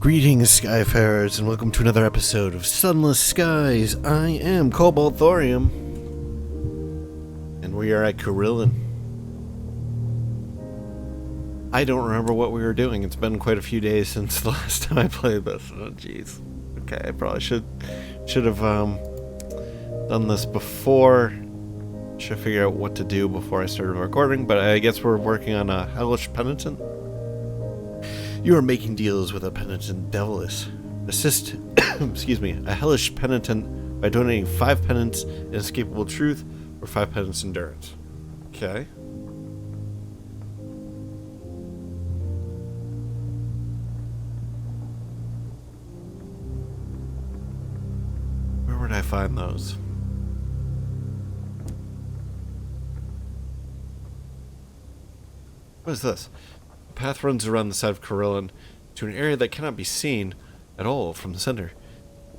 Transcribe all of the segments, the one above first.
Greetings, Skyfarers, and welcome to another episode of Sunless Skies. I am Cobalt Thorium, and we are at Carillion. I don't remember what we were doing. It's been quite a few days since the last time I played this. Oh, jeez. Okay, I probably should have done this before. Should figure out what to do before I started recording, but I guess we're working on a hellish penitent. You are making deals with a penitent devilish. Assist, excuse me, a hellish penitent by donating 5 penance inescapable truth or 5 penance endurance. Okay. Where would I find those? What is this? The path runs around the side of Carillion to an area that cannot be seen at all from the center.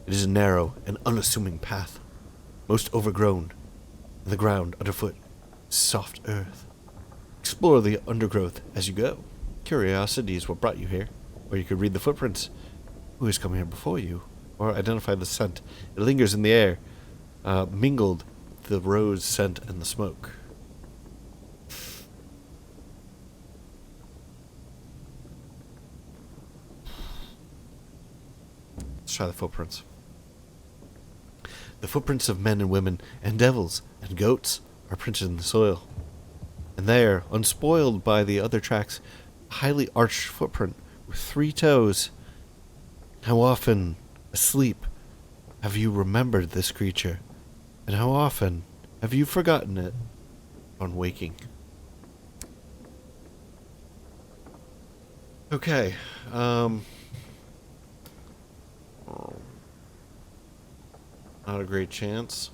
It is a narrow and unassuming path, most overgrown, and the ground underfoot is soft earth. Explore the undergrowth as you go. Curiosity is what brought you here, or you could read the footprints. Who has come here before you? Or identify the scent. It lingers in the air, mingled with the rose scent and the smoke. Let's try the footprints. The footprints of men and women and devils and goats are printed in the soil. And there, unspoiled by the other tracks, a highly arched footprint with 3 toes. How often, asleep, have you remembered this creature? And how often have you forgotten it on waking? Okay, not a great chance.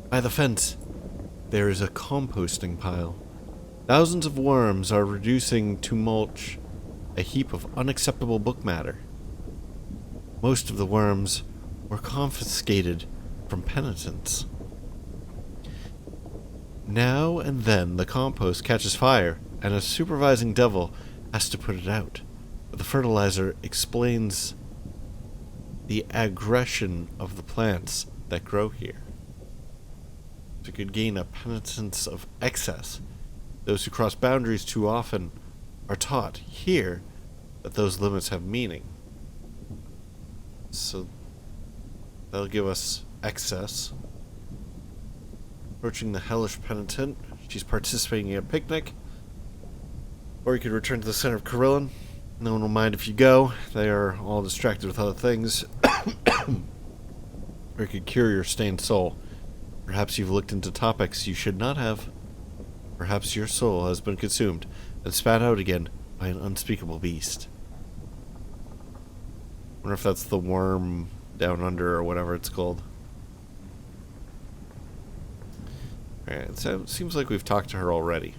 By the fence, there is a composting pile. Thousands of worms are reducing to mulch a heap of unacceptable book matter. Most of the worms were confiscated from penitents. Now and then the compost catches fire, and a supervising devil has to put it out. But the fertilizer explains the aggression of the plants that grow here. So you could gain a penitence of excess. Those who cross boundaries too often are taught here that those limits have meaning. So that'll give us excess. Approaching the hellish penitent. She's participating in a picnic. Or you could return to the center of Carillion. No one will mind if you go. They are all distracted with other things. Or you could cure your stained soul. Perhaps you've looked into topics you should not have. Perhaps your soul has been consumed and spat out again by an unspeakable beast. Wonder if that's the worm down under or whatever it's called. Alright, so it seems like we've talked to her already.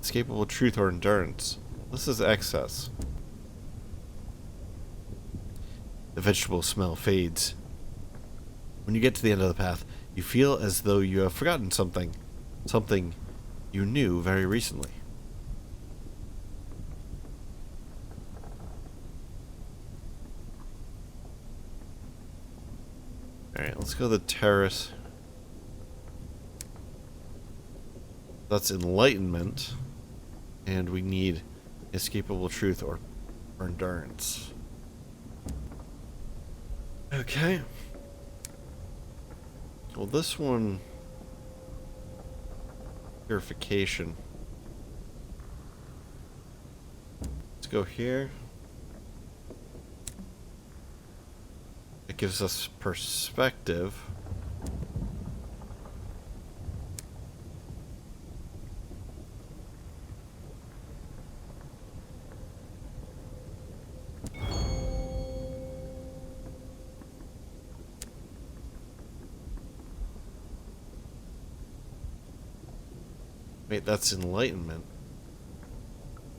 Escapable truth or endurance. This is excess. The vegetable smell fades. When you get to the end of the path, you feel as though you have forgotten something. Something you knew very recently. Alright, let's go to the Terrace. That's enlightenment. And we need escapable truth or endurance. Okay. Well, this one... Purification. Let's go here. It gives us perspective. Wait, that's enlightenment.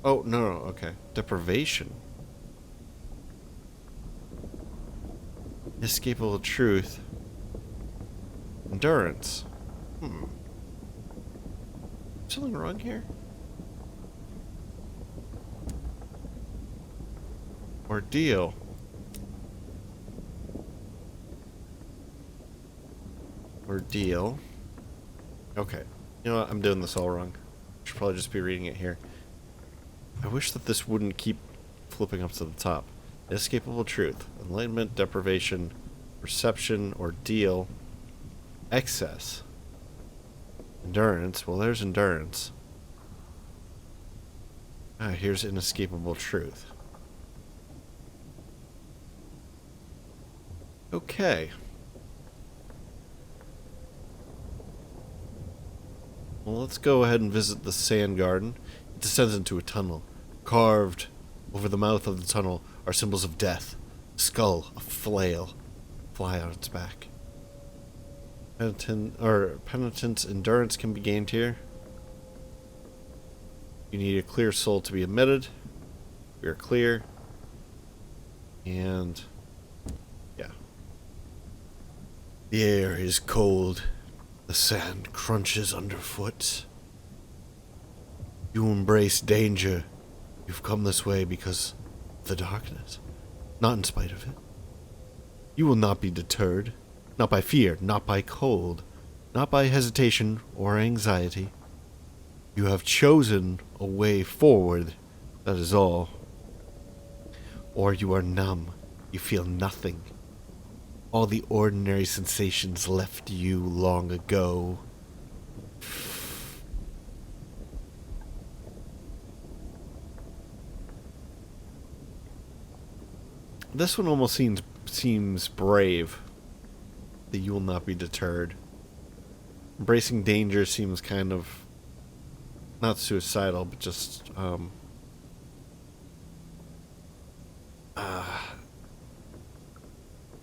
Oh, no, okay. Deprivation. Inescapable truth. Endurance. Something wrong here? Ordeal. Ordeal. Okay. You know what? I'm doing this all wrong. I should probably just be reading it here. I wish that this wouldn't keep flipping up to the top. Inescapable truth. Enlightenment, deprivation, perception, ordeal, excess. Endurance. Well, there's endurance. Ah, here's inescapable truth. Okay. Well, let's go ahead and visit the sand garden. It descends into a tunnel. Carved over the mouth of the tunnel are symbols of death. A skull, a flail, fly on its back. Penitent's endurance can be gained here. You need a clear soul to be admitted. We are clear. And yeah. The air is cold. The sand crunches underfoot. You embrace danger. You've come this way because of the darkness, not in spite of it. You will not be deterred, not by fear, not by cold, not by hesitation or anxiety. You have chosen a way forward, that is all. Or you are numb, you feel nothing. All the ordinary sensations left you long ago. This one almost seems brave. That you will not be deterred. Embracing danger seems kind of not suicidal, but just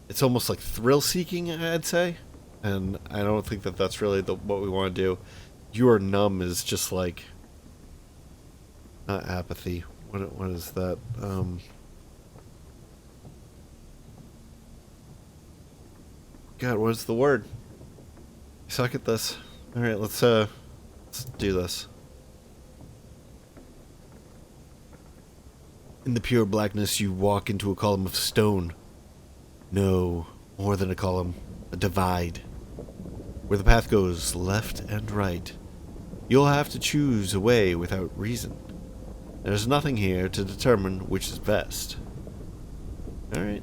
it's almost like thrill-seeking, I'd say, and I don't think that that's really what we want to do. You are numb is just like not apathy. What is that? God, what is the word? I suck at this. All right, let's do this. In the pure blackness, you walk into a column of stone. No, more than a column, a divide. Where the path goes left and right. You'll have to choose a way without reason. There's nothing here to determine which is best. All right.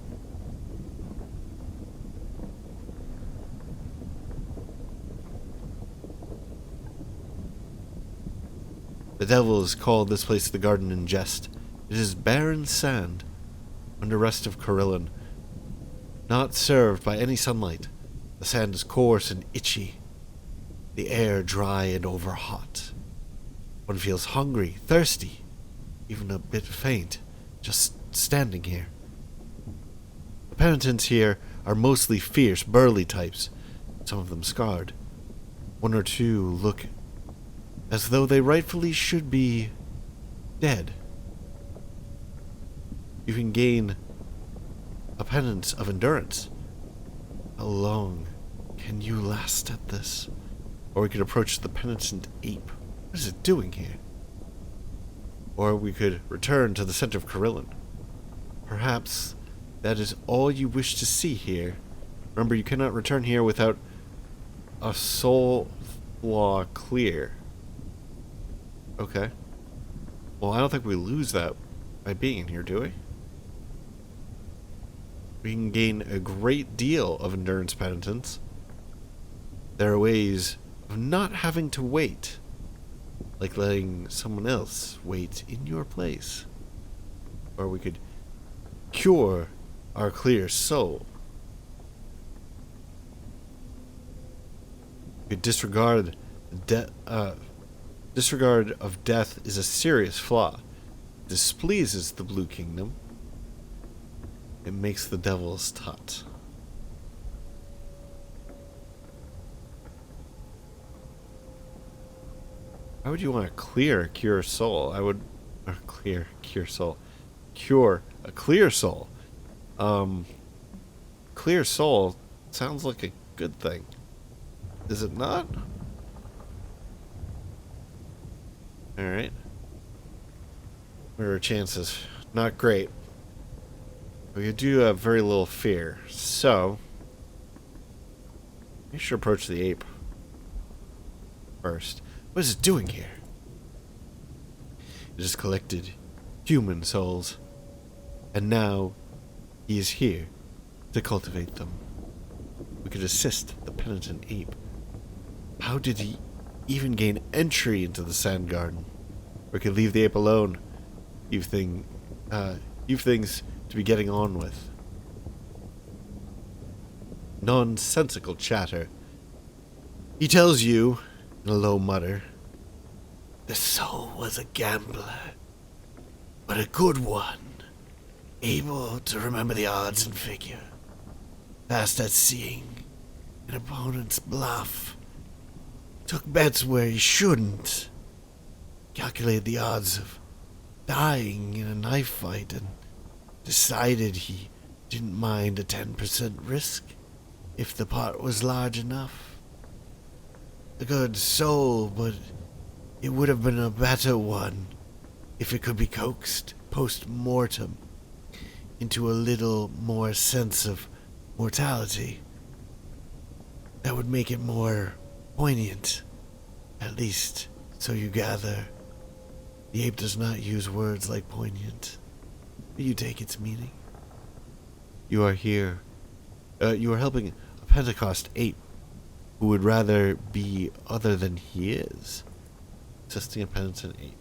The devil has called this place the Garden in jest. It is barren sand, under rest of Carillion, not served by any sunlight. The sand is coarse and itchy, the air dry and over-hot. One feels hungry, thirsty, even a bit faint, just standing here. The penitents here are mostly fierce, burly types, some of them scarred. One or two look as though they rightfully should be dead. You can gain a penance of endurance. How long can you last at this? Or we could approach the Penitent Ape. What is it doing here? Or we could return to the center of Carillion. Perhaps that is all you wish to see here. Remember, you cannot return here without a soul flaw clear. Okay. Well, I don't think we lose that by being in here, do we? We can gain a great deal of endurance penitence. There are ways of not having to wait. Like letting someone else wait in your place. Or we could cure our clear soul. We could disregard of death is a serious flaw. It displeases the Blue Kingdom. It makes the devil's tut. Why would you want to cure soul? Cure soul. Cure a clear soul. Clear soul sounds like a good thing. Is it not? Alright. What are our chances? Not great. We do have very little fear, so we should approach the ape first. What is it doing here? It has collected human souls, and now he is here to cultivate them. We could assist the Penitent Ape. How did he even gain entry into the Sand Garden? We could leave the ape alone. You've things to be getting on with. Nonsensical chatter. He tells you, in a low mutter, the soul was a gambler, but a good one, able to remember the odds and figure, fast at seeing an opponent's bluff, took bets where he shouldn't, calculated the odds of dying in a knife fight, and decided he didn't mind a 10% risk if the pot was large enough. A good soul, but it would have been a better one if it could be coaxed post-mortem into a little more sense of mortality. That would make it more poignant, at least so you gather. The ape does not use words like poignant, but you take its meaning. You are here. You are helping a Pentecost ape who would rather be other than he is. Assisting a Penitent Ape.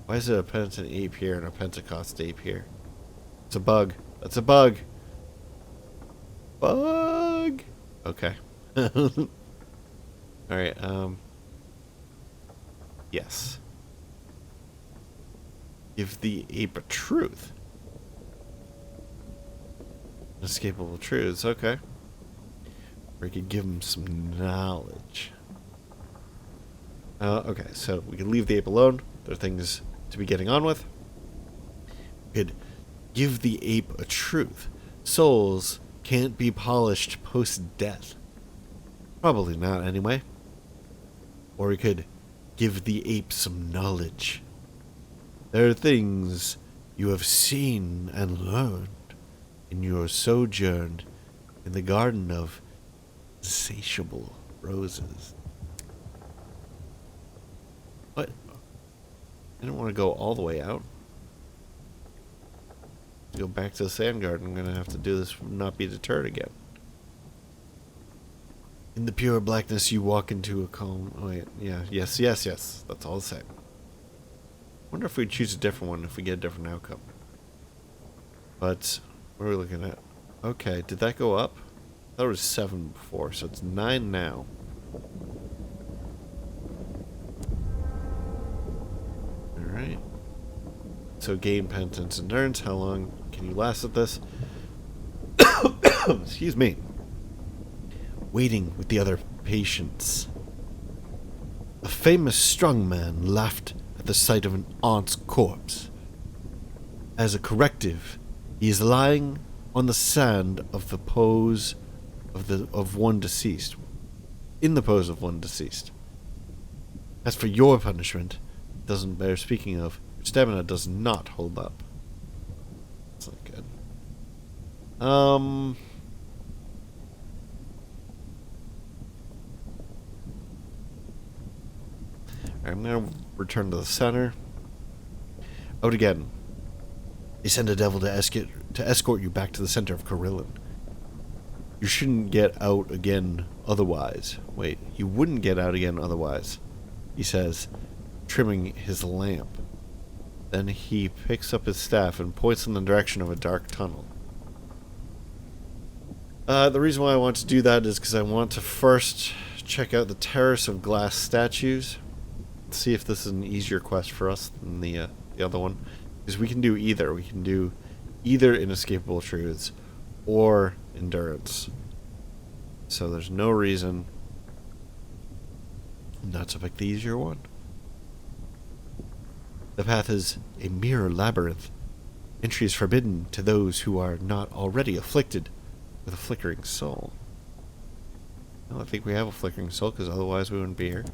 Why is it a Penitent Ape here and a Pentecost Ape here? It's a bug. That's a bug. Bug! Okay. Alright, yes. Give the ape a truth. Inescapable truths, okay. Or we could give him some knowledge. Okay, so we can leave the ape alone. There are things to be getting on with. We could give the ape a truth. Souls can't be polished post-death. Probably not, anyway. Or we could give the ape some knowledge. There are things you have seen and learned in your sojourn in the garden of insatiable roses. What? I didn't want to go all the way out. To go back to the sand garden, I'm going to have to do this, not be deterred again. In the pure blackness, you walk into a calm. Oh, wait. Yeah. Yes. That's all the same. Wonder if we'd choose a different one if we get a different outcome. But what are we looking at? Okay. Did that go up? I thought it was 7 before, so it's 9 now. Alright. So gain penitence endurance. How long can you last at this? Excuse me. Waiting with the other patients. A famous strong man laughed at the sight of an aunt's corpse. As a corrective, he is lying on the sand of the pose of one deceased. In the pose of one deceased. As for your punishment, it doesn't bear speaking of. Your stamina does not hold up. That's not good. I'm going to return to the center. Out again. They send a devil to escort you back to the center of Carillion. You shouldn't get out again otherwise. Wait, you wouldn't get out again otherwise, he says, trimming his lamp. Then he picks up his staff and points in the direction of a dark tunnel. The reason why I want to do that is because I want to first check out the Terrace of glass statues. See if this is an easier quest for us than the other one. Because we can do either. We can do either Inescapable Truths or Endurance. So there's no reason not to pick the easier one. The path is a mirror labyrinth. Entry is forbidden to those who are not already afflicted with a flickering soul. Well, I think we have a flickering soul, because otherwise we wouldn't be here.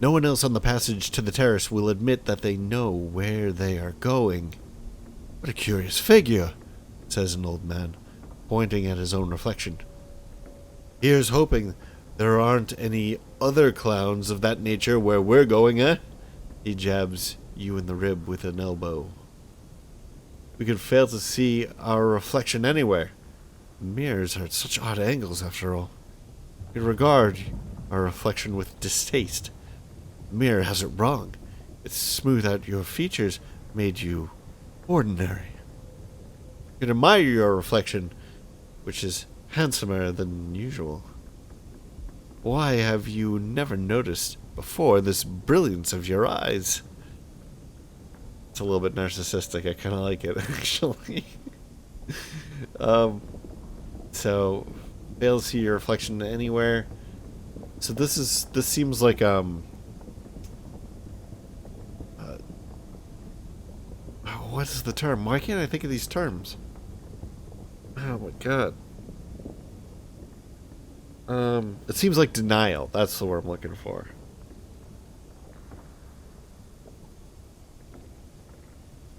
No one else on the passage to the terrace will admit that they know where they are going. What a curious figure, says an old man, pointing at his own reflection. Here's hoping there aren't any other clowns of that nature where we're going, eh? He jabs you in the rib with an elbow. We could fail to see our reflection anywhere. Mirrors are at such odd angles, after all. We regard our reflection with distaste. The mirror has it wrong. It's smoothed out your features, made you ordinary. You can admire your reflection, which is handsomer than usual. Why have you never noticed before this brilliance of your eyes? It's a little bit narcissistic. I kind of like it, actually. So, fail to see your reflection anywhere. So this seems like what is the term? Why can't I think of these terms? Oh my god. It seems like denial. That's the word I'm looking for.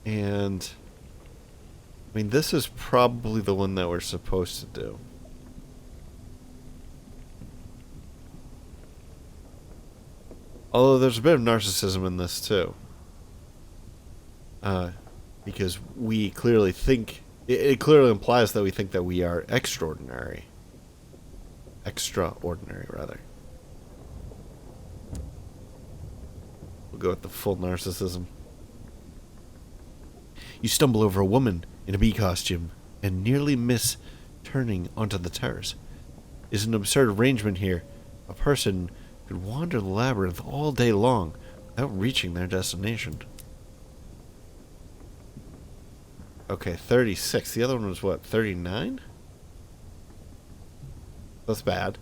And I mean, this is probably the one that we're supposed to do. Although there's a bit of narcissism in this too. Because we clearly think, it clearly implies that we think that we are extraordinary. Extraordinary, rather. We'll go with the full narcissism. You stumble over a woman in a bee costume and nearly miss turning onto the terrace. It's an absurd arrangement here. A person could wander the labyrinth all day long without reaching their destination. Okay, 36. The other one was what, 39? That's bad.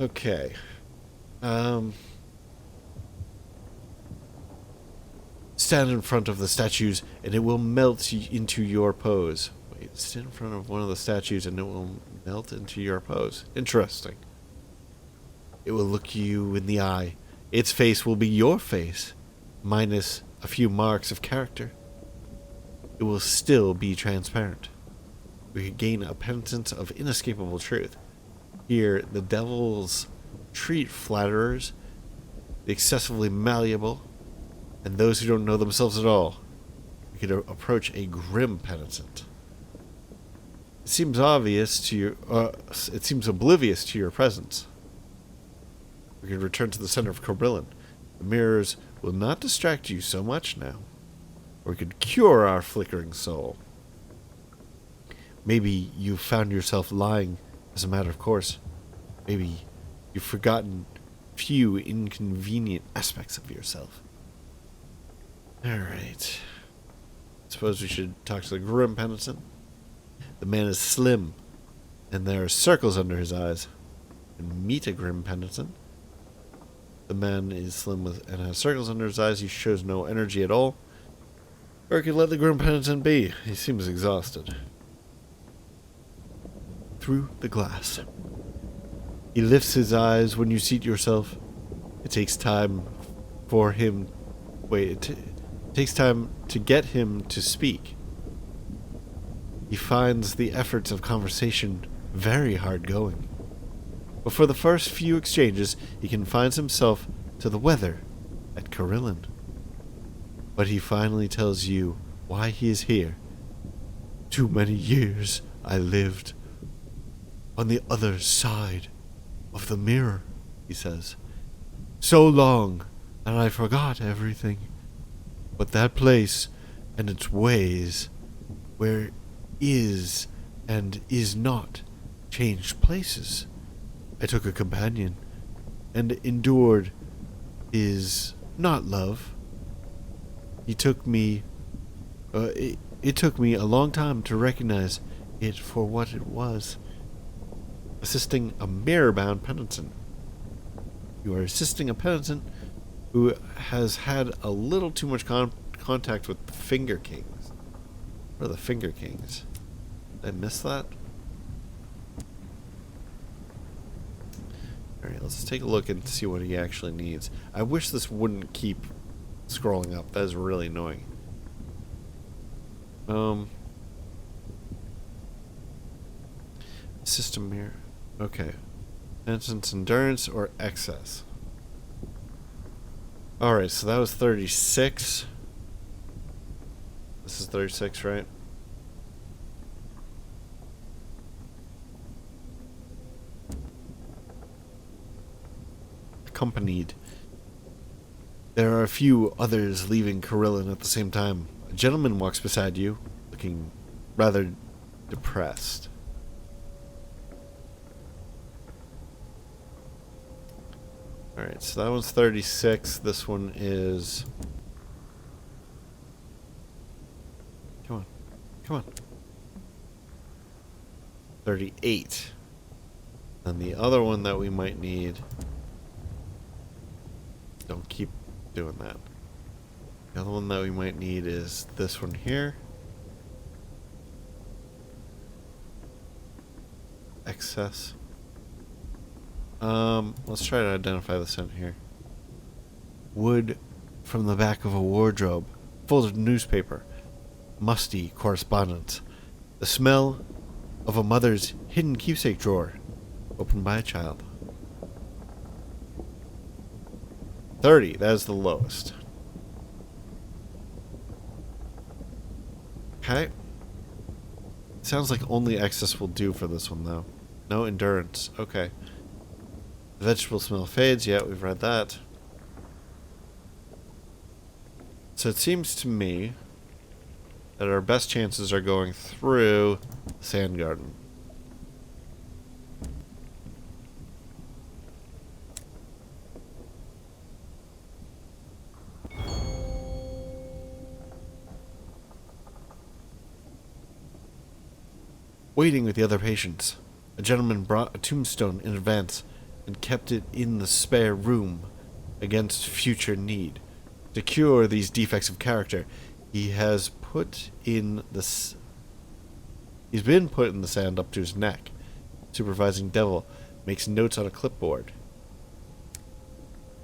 Okay. Stand in front of the statues and it will melt into your pose. Wait, stand in front of one of the statues and it will melt into your pose. Interesting. It will look you in the eye. Its face will be your face, minus a few marks of character. It will still be transparent. We could gain a penitence of inescapable truth. Here, the devils treat flatterers, the excessively malleable, and those who don't know themselves at all. We could approach a grim penitent. It seems obvious to you. It seems oblivious to your presence. We could return to the center of Cobrillin. The mirrors will not distract you so much now. Or we could cure our flickering soul. Maybe you've found yourself lying as a matter of course. Maybe you've forgotten few inconvenient aspects of yourself. Alright. Suppose we should talk to the grim penitent. The man is slim, and there are circles under his eyes. And meet a grim penitent. The man is slim and has circles under his eyes. He shows no energy at all. Or we could let the grim penitent be. He seems exhausted. Through the glass. He lifts his eyes when you seat yourself. It takes time for him... Wait, it takes time to get him to speak. He finds the efforts of conversation very hard going. But for the first few exchanges, he confines himself to the weather at Cobrillin. But he finally tells you why he is here. Too many years I lived on the other side of the mirror, he says. So long, and I forgot everything. But that place and its ways, where is and is not changed places. I took a companion, and endured his not love. He took me... it took me a long time to recognize it for what it was. Assisting a mirror-bound penitent. You are assisting a penitent who has had a little too much contact with the Finger Kings. What are the Finger Kings? Did I miss that? Alright, let's take a look and see what he actually needs. I wish this wouldn't keep scrolling up. That is really annoying. System here. Okay. Penitence, endurance, or excess. Alright, so that was 36. This is 36, right? Accompanied. There are a few others leaving Carillon at the same time. A gentleman walks beside you, looking rather depressed. Alright, so that one's 36. This one is... Come on. Come on. 38. And the other one that we might need... Don't keep doing that. The other one that we might need is this one here. Excess. Let's try to identify this in here. Wood from the back of a wardrobe. Folded newspaper. Musty correspondence. The smell of a mother's hidden keepsake drawer. Opened by a child. 30. That is the lowest. Okay. Sounds like only excess will do for this one, though. No endurance. Okay. The vegetable smell fades. Yeah, we've read that. So it seems to me that our best chances are going through the sand garden. Waiting with the other patients, a gentleman brought a tombstone in advance and kept it in the spare room against future need. To cure these defects of character, he has put in the he's been put in the sand up to his neck. Supervising devil makes notes on a clipboard.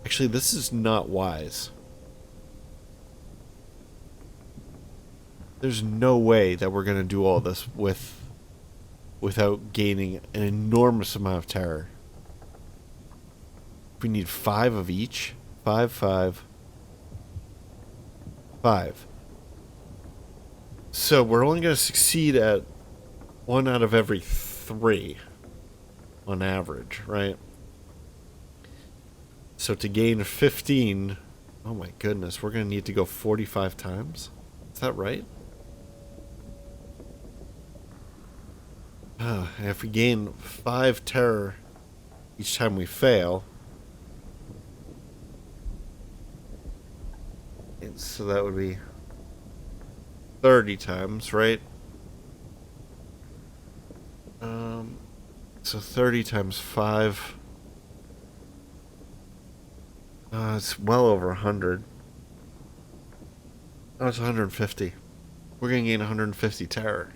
Actually, this is not wise. There's no way that we're going to do all this without gaining an enormous amount of terror. We need 5 of each. 5, 5, 5. So we're only going to succeed at 1 out of every 3 on average, right? So to gain 15, oh my goodness, we're going to need to go 45 times? Is that right? If we gain 5 terror each time we fail, and so that would be 30 times, right? So 30 times 5. It's well over 100. Oh, it's 150. We're gonna gain 150 terror.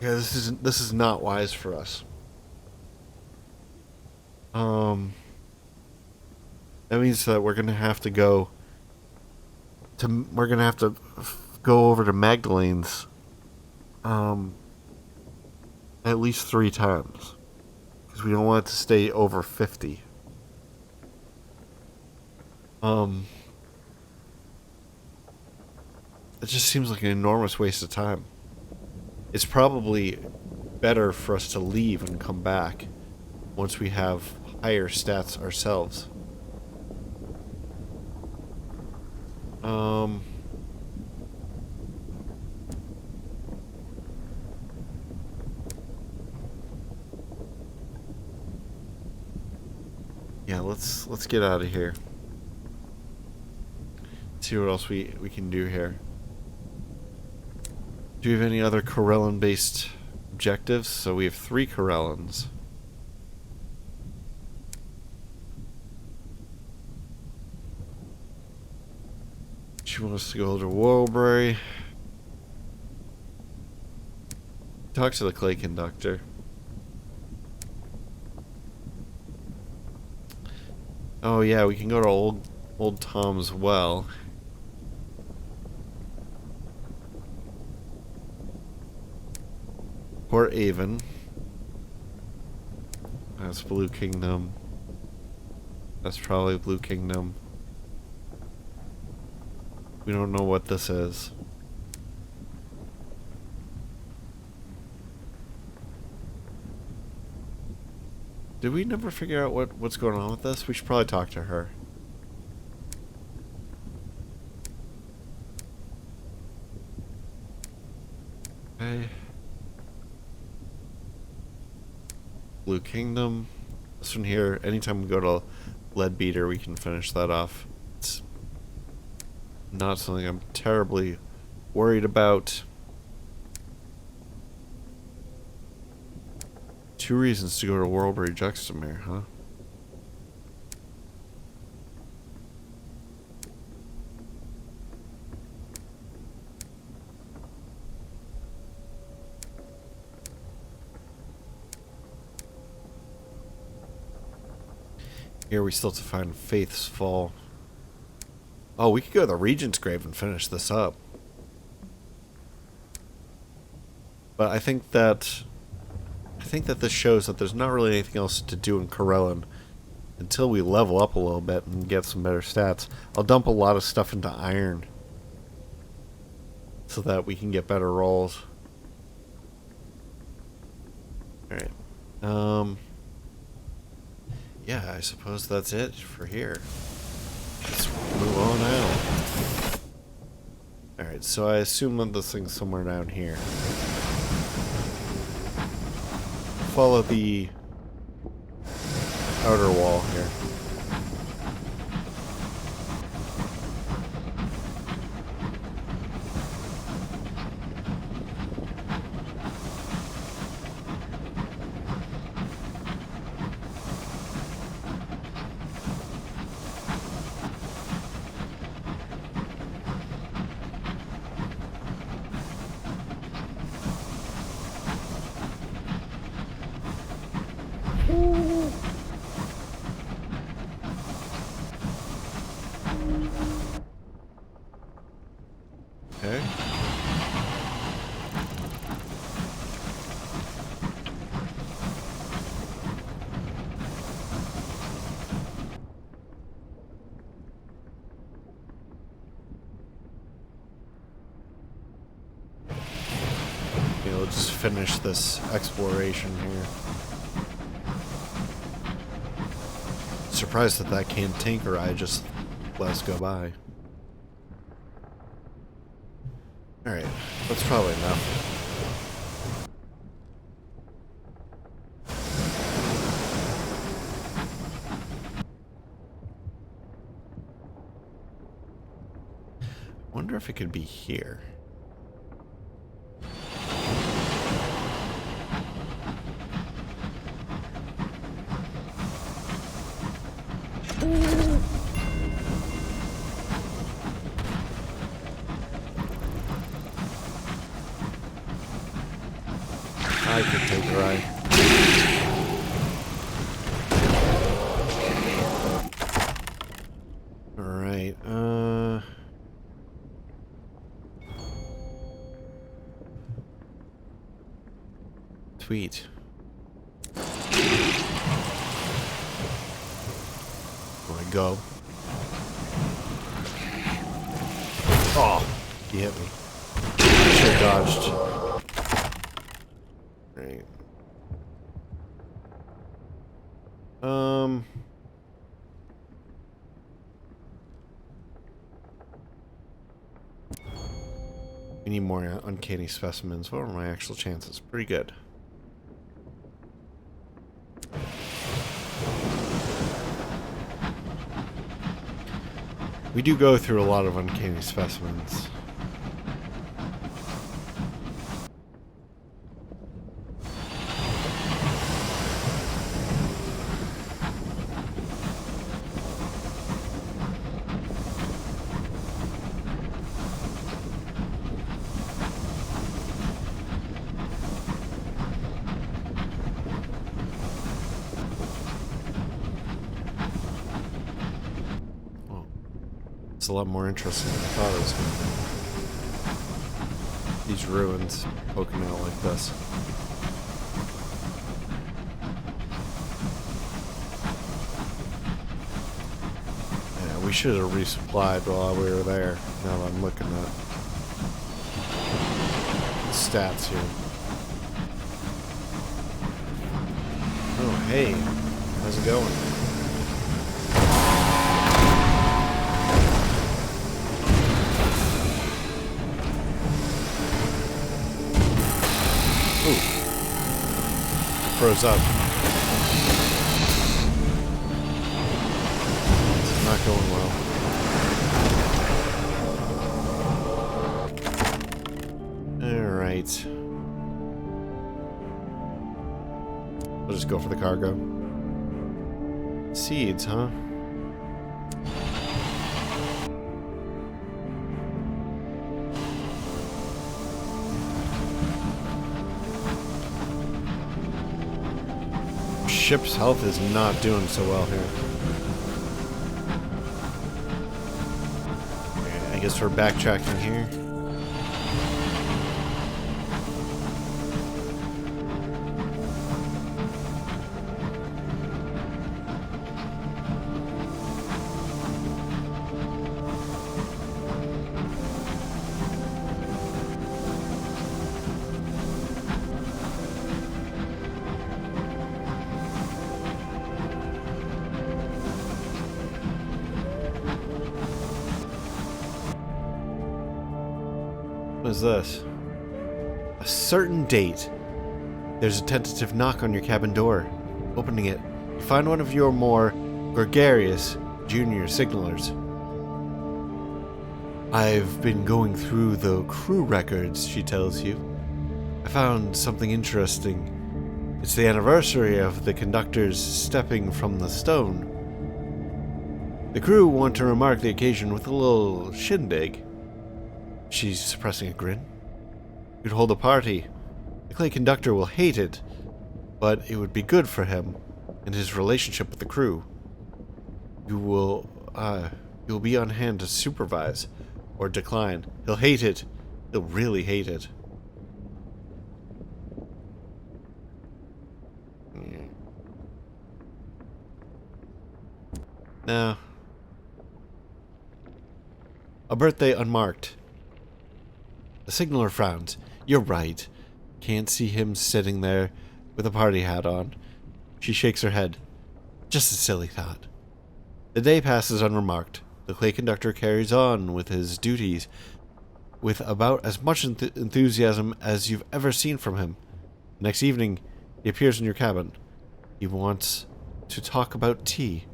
Yeah, this is not wise for us. That means that we're gonna have to go over to Magdalene's at least 3 times, because we don't want it to stay over 50. It just seems like an enormous waste of time. It's probably better for us to leave and come back once we have higher stats ourselves. Yeah, let's get out of here. See what else we can do here. Do we have any other Corellon-based objectives? So we have 3 Corellons. She wants to go to Warbury. Talk to the clay conductor. Oh yeah, we can go to old Tom's well. Port Avon. That's Blue Kingdom. That's probably Blue Kingdom. We don't know what this is. Did we never figure out what's going on with this? We should probably talk to her. Okay. Blue Kingdom. This one here, anytime we go to Leadbeater, we can finish that off. It's not something I'm terribly worried about. 2 reasons to go to World Rejuxtamere, huh? Here we still have to find Faith's Fall. Oh, we could go to the Regent's Grave and finish this up. But I think that this shows that there's not really anything else to do in Corellan until we level up a little bit and get some better stats. I'll dump a lot of stuff into Iron so that we can get better rolls. Alright. Yeah, I suppose that's it for here. Let's move on out. Alright, so I assume that this thing's somewhere down here. Follow the outer wall here. Okay. We'll just finish this exploration here. Surprised that that cantanker eye just let us go by. Alright, that's probably enough. I wonder if it could be here. I could take a ride. Alright, sweet. Where I go? Oh, he hit me. Should have dodged. Right. We need more uncanny specimens. What are my actual chances? Pretty good. We do go through a lot of uncanny specimens. It's a lot more interesting than I thought it was going to be. These ruins poking out like this. We should have resupplied while we were there. Now that I'm looking at the stats here. Oh, hey. How's it going? Ooh. Froze up. It's not going well. Alright. We'll just go for the cargo. Seeds, huh? Ship's health is not doing so well here. Okay, I guess we're backtracking here. What is this? A certain date. There's a tentative knock on your cabin door. Opening it, you find one of your more gregarious junior signalers. I've been going through the crew records, she tells you. I found something interesting. It's the anniversary of the conductors stepping from the stone. The crew want to remark the occasion with a little shindig. She's suppressing a grin. You'd hold a party. The clay conductor will hate it, but it would be good for him and his relationship with the crew. You'll be on hand to supervise or decline. He'll hate it. He'll really hate it. Now, a birthday unmarked. The signaler frowns. You're right. Can't see him sitting there with a party hat on. She shakes her head. Just a silly thought. The day passes unremarked. The clay conductor carries on with his duties with about as much enthusiasm as you've ever seen from him. Next evening, he appears in your cabin. He wants to talk about tea.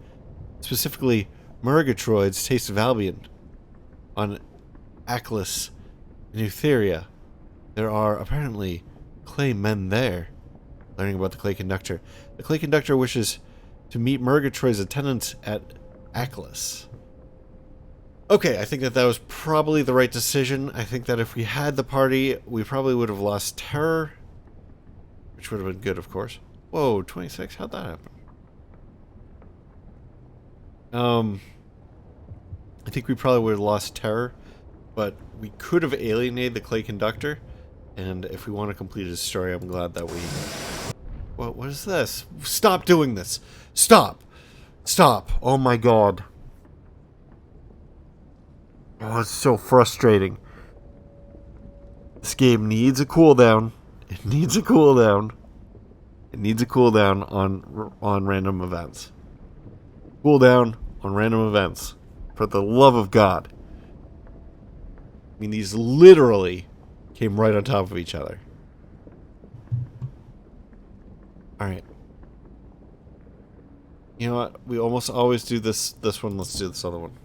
Specifically, Murgatroyd's Taste of Albion. On Ackless, in Eutheria, there are apparently clay men there. Learning about the clay conductor. The clay conductor wishes to meet Murgatroyd's attendants at Ackless. Okay, I think that was probably the right decision. I think that if we had the party, we probably would have lost terror. Which would have been good, of course. Whoa, 26? How'd that happen? I think we probably would have lost terror. But we could have alienated the clay conductor, and if we want to complete his story, I'm glad that we... What is this? Stop doing this! Stop! Stop! Oh my god. Oh, it's so frustrating. This game needs a cooldown. It needs a cooldown. It needs a cooldown on random events. Cooldown on random events. For the love of God. I mean, these literally came right on top of each other. Alright. You know what? We almost always do this one. Let's do this other one.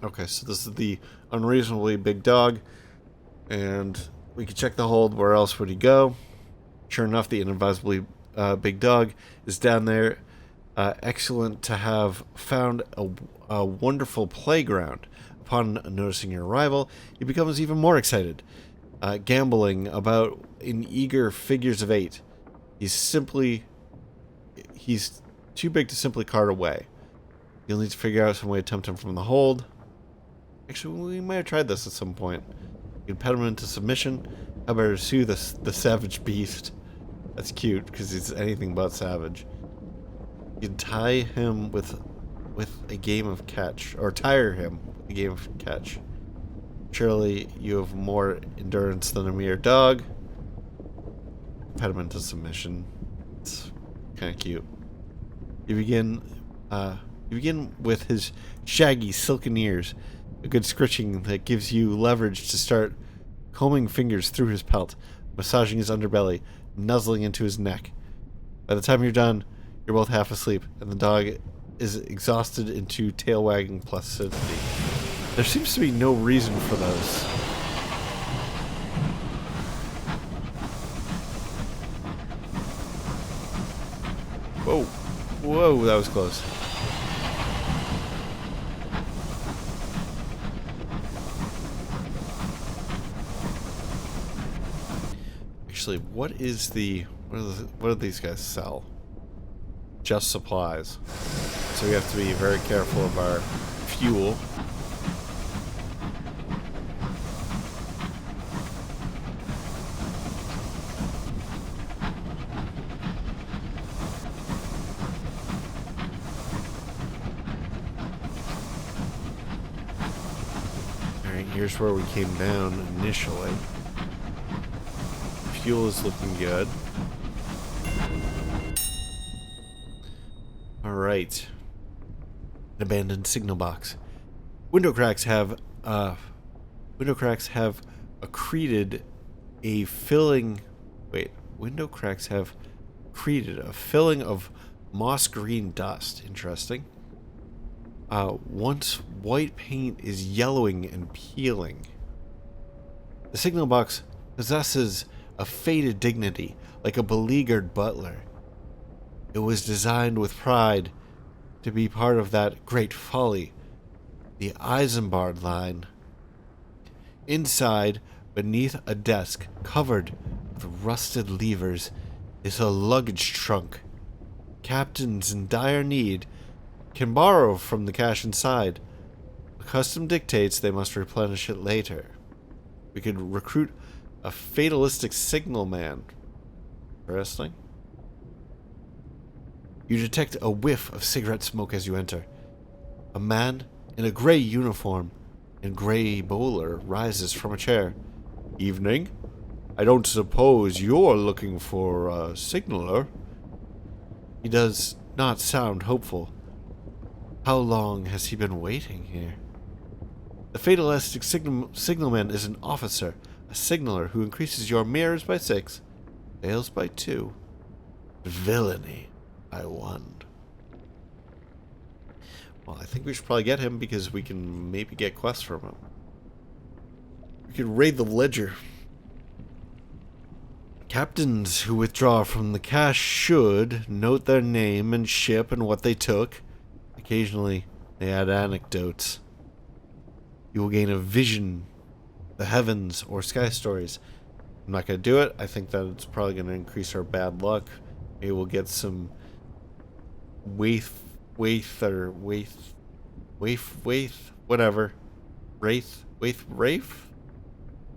Okay, so this is the unreasonably big dog. And we can check the hold. Where else would he go? Sure enough, the inadvisably big dog is down there. Excellent to have found a wonderful playground. Upon noticing your arrival, he becomes even more excited, gambling about in eager figures of 8. He's too big to simply cart away. You'll need to figure out some way to tempt him from the hold. Actually, we might have tried this at some point. You can pet him into submission. How about pursue the savage beast? That's cute because he's anything but savage. You can tie him with a game of catch, or tire him with a game of catch. Surely you have more endurance than a mere dog. Impediment to submission. It's kind of cute. You begin with his shaggy, silken ears, a good scritching that gives you leverage to start combing fingers through his pelt, massaging his underbelly, nuzzling into his neck. By the time you're done, you're both half asleep, and the dog is exhausted into tail-wagging placidity. There seems to be no reason for those. Whoa. Whoa, that was close. Actually, what do these guys sell? Just supplies. So we have to be very careful of our fuel. Alright, here's where we came down initially. Fuel is looking good. Alright. An abandoned signal box. Window cracks have accreted a filling. Wait, window cracks have accreted a filling of moss green dust. Interesting. Once white paint is yellowing and peeling. The signal box possesses a faded dignity, like a beleaguered butler. It was designed with pride to be part of that great folly, the Eisenbard line. Inside, beneath a desk covered with rusted levers, is a luggage trunk. Captains in dire need can borrow from the cash inside. The custom dictates they must replenish it later. We could recruit a fatalistic signalman. Interesting. You detect a whiff of cigarette smoke as you enter. A man in a gray uniform and gray bowler rises from a chair. Evening. I don't suppose you're looking for a signaler? He does not sound hopeful. How long has he been waiting here? The fatalistic signalman is an officer, a signaler who increases your mirrors by 6, fails by 2, villainy by 1. Well, I think we should probably get him because we can maybe get quests from him. We can raid the ledger. Captains who withdraw from the cache should note their name and ship and what they took. Occasionally, they add anecdotes. You will gain a vision, the heavens, or sky stories. I'm not going to do it. I think that it's probably going to increase our bad luck. Maybe we'll get some wraith, whatever. Wraith?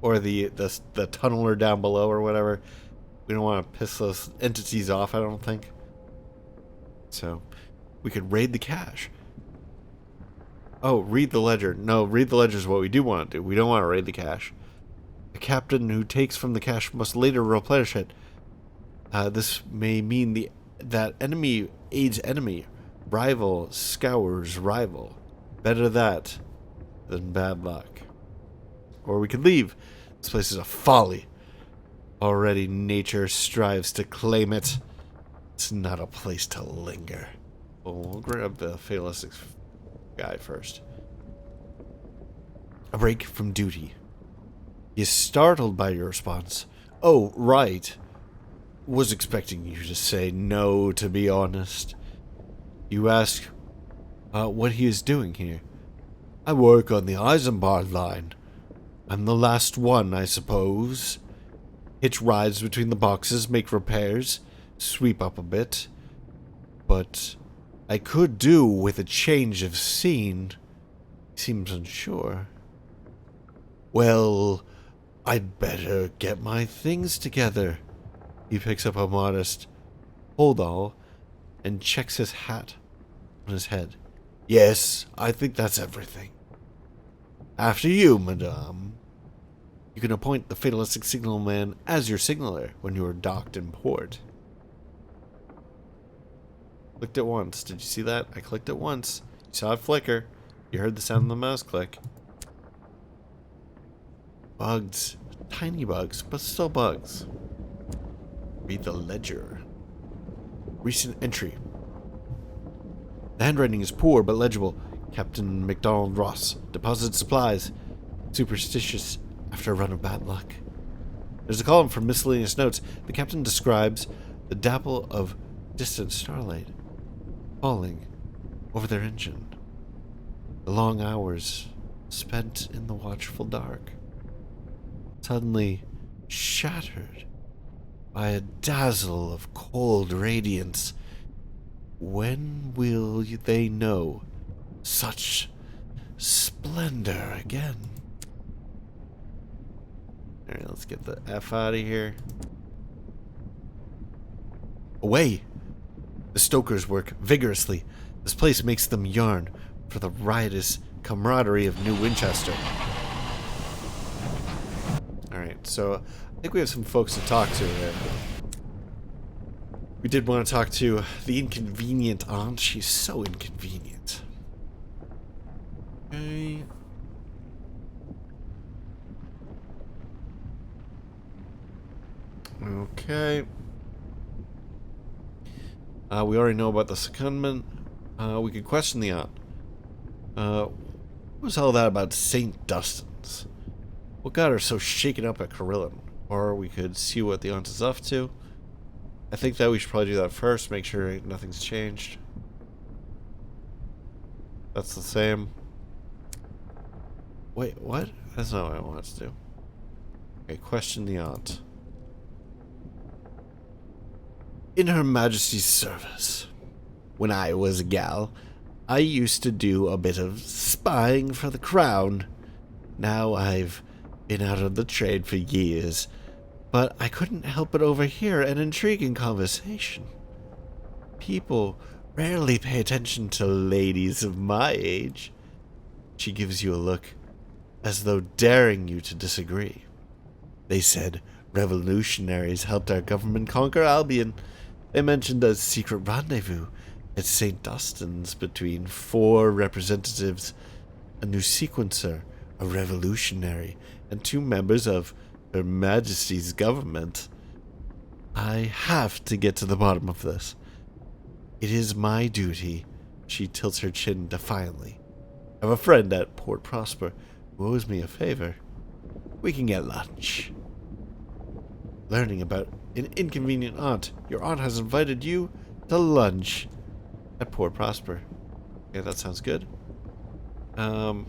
Or the tunneler down below or whatever. We don't want to piss those entities off, I don't think. So, we could raid the cache. Oh, read the ledger. No, read the ledger is what we do want to do. We don't want to raid the cache. A captain who takes from the cache must later replenish it. This may mean that enemy aids enemy. Rival scours rival. Better that than bad luck. Or we could leave. This place is a folly. Already nature strives to claim it. It's not a place to linger. Well, we'll grab the fatalistic guy first. A break from duty. He is startled by your response. Oh, right. Was expecting you to say no, to be honest. You ask what he is doing here. I work on the Eisenbard line. I'm the last one, I suppose. Hitch rides between the boxes, make repairs, sweep up a bit. But I could do with a change of scene. He seems unsure. Well, I'd better get my things together. He picks up a modest holdall and checks his hat on his head. Yes, I think that's everything. After you, madame. You can appoint the Fatalistic Signalman as your signaler when you are docked in port. Clicked it once. Did you see that? I clicked it once. You saw it flicker. You heard the sound of the mouse click. Bugs. Tiny bugs, but still bugs. Read the ledger. Recent entry. The handwriting is poor but legible. Captain MacDonald Ross deposited supplies. Superstitious after a run of bad luck. There's a column for miscellaneous notes. The captain describes the dapple of distant starlight falling over their engine. The long hours spent in the watchful dark, suddenly shattered by a dazzle of cold radiance. When will they know such splendor again? Alright, let's get the F out of here. Away! The stokers work vigorously. This place makes them yearn for the riotous camaraderie of New Winchester. Alright, so I think we have some folks to talk to here. We did want to talk to the inconvenient aunt. She's so inconvenient. Okay. Okay. We already know about the secondment. We could question the aunt. What was all that about St. Dustin's? What got her so shaken up at Carillon? Or we could see what the aunt is up to. I think that we should probably do that first, make sure nothing's changed. That's the same. Wait, what? That's not what I wanted to do. Okay, question the aunt. In Her Majesty's service, when I was a gal, I used to do a bit of spying for the crown. Now I've been out of the trade for years, but I couldn't help but overhear an intriguing conversation. People rarely pay attention to ladies of my age. She gives you a look, as though daring you to disagree. They said revolutionaries helped our government conquer Albion. They mentioned a secret rendezvous at St. Dustin's between 4 representatives, a new sequencer, a revolutionary, and 2 members of Her Majesty's government. I have to get to the bottom of this. It is my duty. She tilts her chin defiantly. I have a friend at Port Prosper who owes me a favor. We can get lunch. Learning about an inconvenient aunt. Your aunt has invited you to lunch at Port Prosper. Okay, that sounds good. So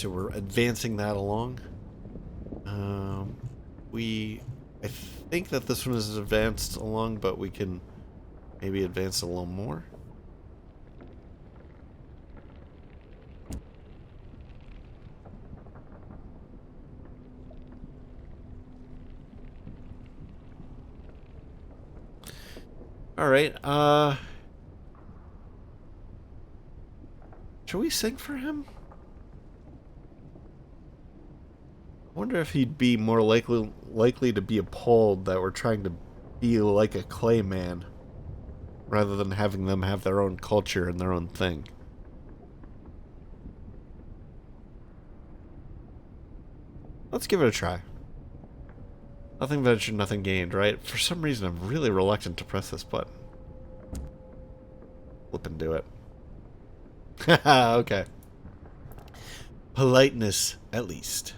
we're advancing that along. I think that this one is advanced along, but we can maybe advance a little more. Alright, should we sing for him? I wonder if he'd be more likely to be appalled that we're trying to be like a clay man, rather than having them have their own culture and their own thing. Let's give it a try. Nothing ventured, nothing gained, right? For some reason, I'm really reluctant to press this button. Flip and do it. Haha, okay. Politeness, at least.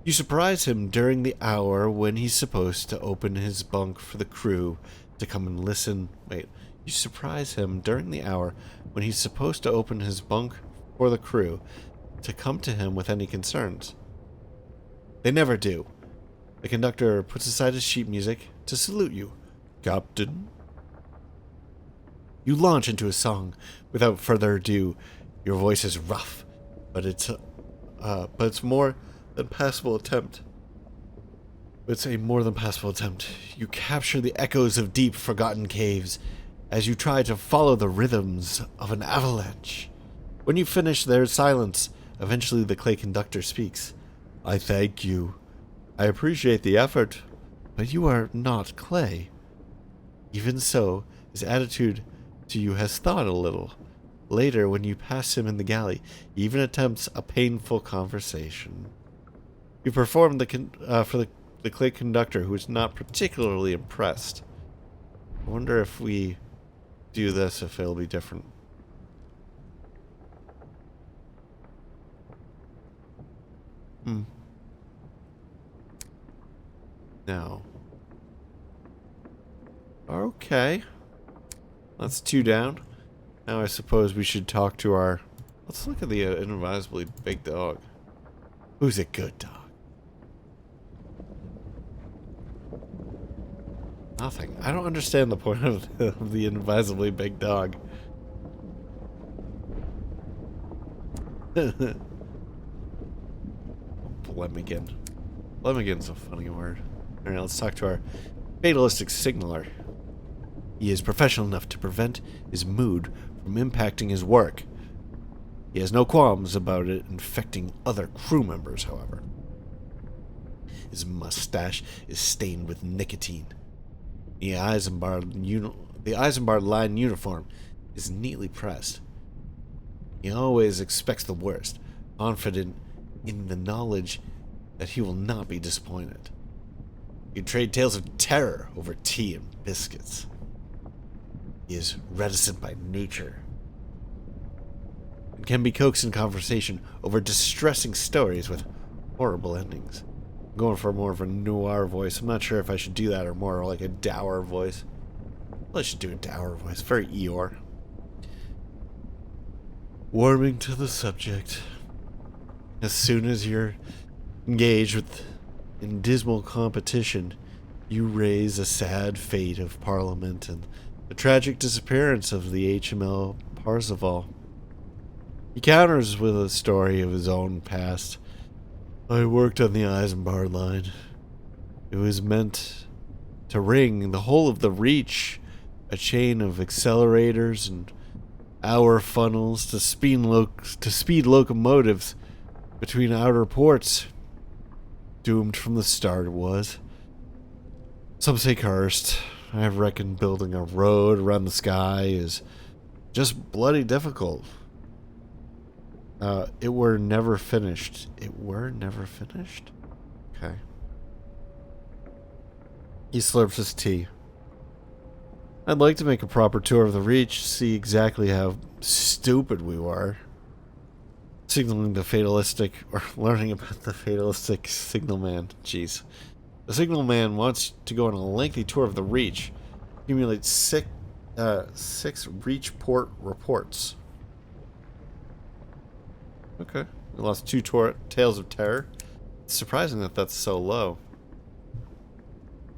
You surprise him during the hour when he's supposed to open his bunk for the crew to come and listen. Wait. You surprise him during the hour when he's supposed to open his bunk for the crew to come to him with any concerns. They never do. The conductor puts aside his sheet music to salute you. Captain. You launch into a song without further ado. Your voice is rough, but it's more than passable attempt. It's a more than passable attempt. You capture the echoes of deep, forgotten caves as you try to follow the rhythms of an avalanche. When you finish, there's silence. Eventually, the clay conductor speaks. I thank you. I appreciate the effort, but you are not clay. Even so, his attitude to you has thawed a little. Later, when you pass him in the galley, he even attempts a painful conversation. You perform for the clay conductor, who is not particularly impressed. I wonder if we do this, if it'll be different. No. Okay. That's 2 down. Now I suppose we should talk to our... Let's look at the inadvisably big dog. Who's a good dog? Nothing. I don't understand the point of the inadvisably big dog. Blemigan. Blemigan's a funny word. Alright, let's talk to our fatalistic signaler. He is professional enough to prevent his mood from impacting his work. He has no qualms about it infecting other crew members, however. His mustache is stained with nicotine. The Eisenbard line uniform is neatly pressed. He always expects the worst, confident in the knowledge that he will not be disappointed. You trade tales of terror over tea and biscuits. He is reticent by nature and can be coaxed in conversation over distressing stories with horrible endings. I'm going for more of a noir voice. I'm not sure if I should do that or more like a dour voice. Well, I should do a dour voice. Very Eeyore. Warming to the subject. As soon as you're engaged in dismal competition, you raise a sad fate of Parliament and the tragic disappearance of the HML Parzival. He counters with a story of his own past. I worked on the Eisenbard line. It was meant to ring the whole of the Reach, a chain of accelerators and hour funnels to speed locomotives between outer ports. Doomed from the start it was. Some say cursed. I reckon building a road around the sky is just bloody difficult. It were never finished. It were never finished? Okay. He slurps his tea. I'd like to make a proper tour of the Reach, see exactly how stupid we were. Signaling the fatalistic, or learning about the fatalistic Signalman. Jeez. The Signalman wants to go on a lengthy tour of the Reach. Accumulate six Reach port reports. Okay. We lost 2 tales of terror. It's surprising that that's so low.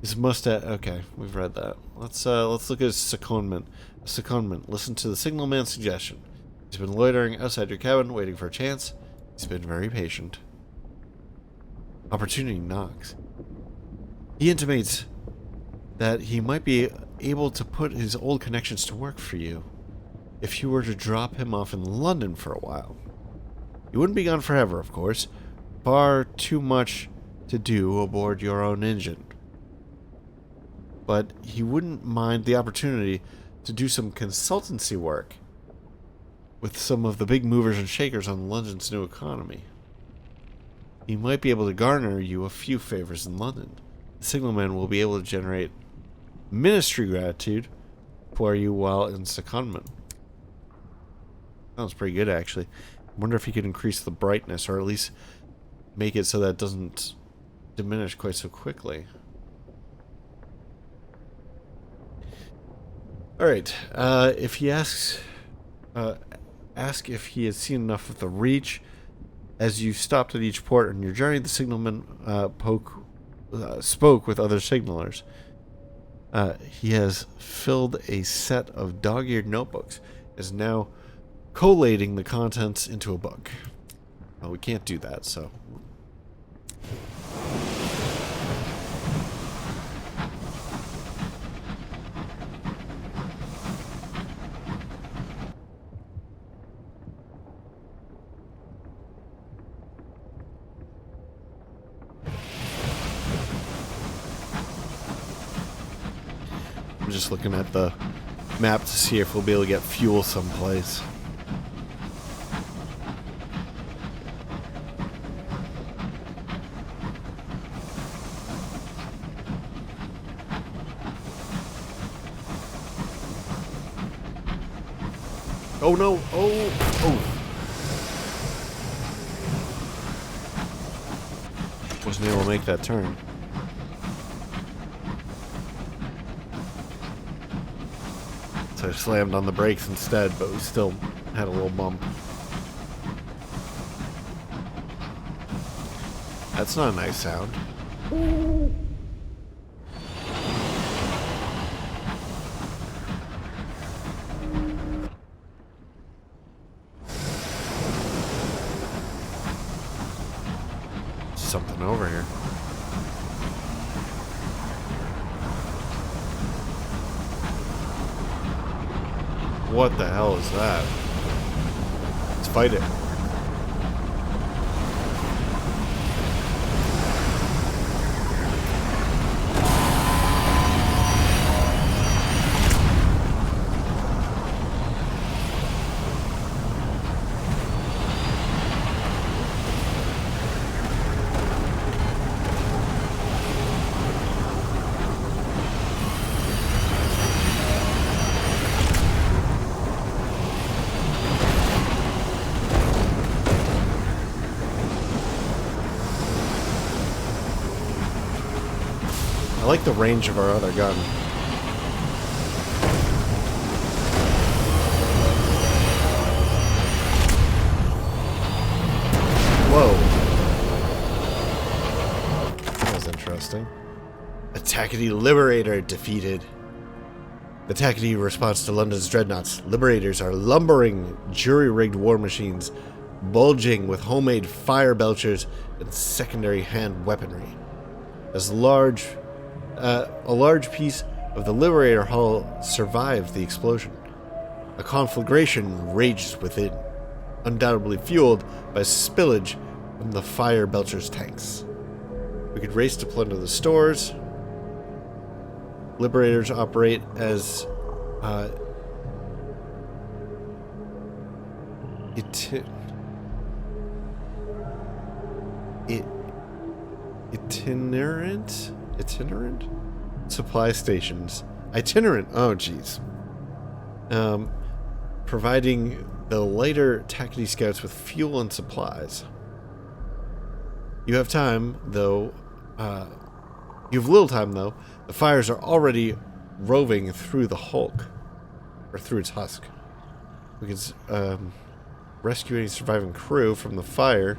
His mustache. Okay, we've read that. Let's look at his secondment. Secondment. Listen to the Signalman's suggestion. He's been loitering outside your cabin, waiting for a chance. He's been very patient. Opportunity knocks. He intimates that he might be able to put his old connections to work for you if you were to drop him off in London for a while. You wouldn't be gone forever, of course. Far too much to do aboard your own engine. But he wouldn't mind the opportunity to do some consultancy work with some of the big movers and shakers on London's new economy. He might be able to garner you a few favors in London. The Signalman will be able to generate ministry gratitude for you while in secondment. Sounds pretty good, actually. I wonder if he could increase the brightness, or at least make it so that it doesn't diminish quite so quickly. Alright, if he asks... ask if he has seen enough of the Reach. As you stopped at each port on your journey, the Signalman spoke with other signalers. He has filled a set of dog-eared notebooks, is now collating the contents into a book. We can't do that, so... I'm just looking at the map to see if we'll be able to get fuel someplace. Oh no! Oh! Wasn't able to make that turn. So I slammed on the brakes instead, but we still had a little bump. That's not a nice sound. Something over here. What the hell is that? Let's fight it. I like the range of our other gun. Whoa. That was interesting. A Tackety Liberator defeated. The Tackety response to London's dreadnoughts. Liberators are lumbering, jury-rigged war machines, bulging with homemade fire belchers and secondary hand weaponry. As a large piece of the Liberator hull survived the explosion. A conflagration rages within, undoubtedly fueled by spillage from the fire belcher's tanks. We could race to plunder the stores. Liberators operate as itinerant supply stations. Itinerant. Oh, jeez. Providing the lighter Tackety scouts with fuel and supplies. You have time, though. You have little time, though. The fires are already roving through the Hulk, or through its husk. We can rescue any surviving crew from the fire.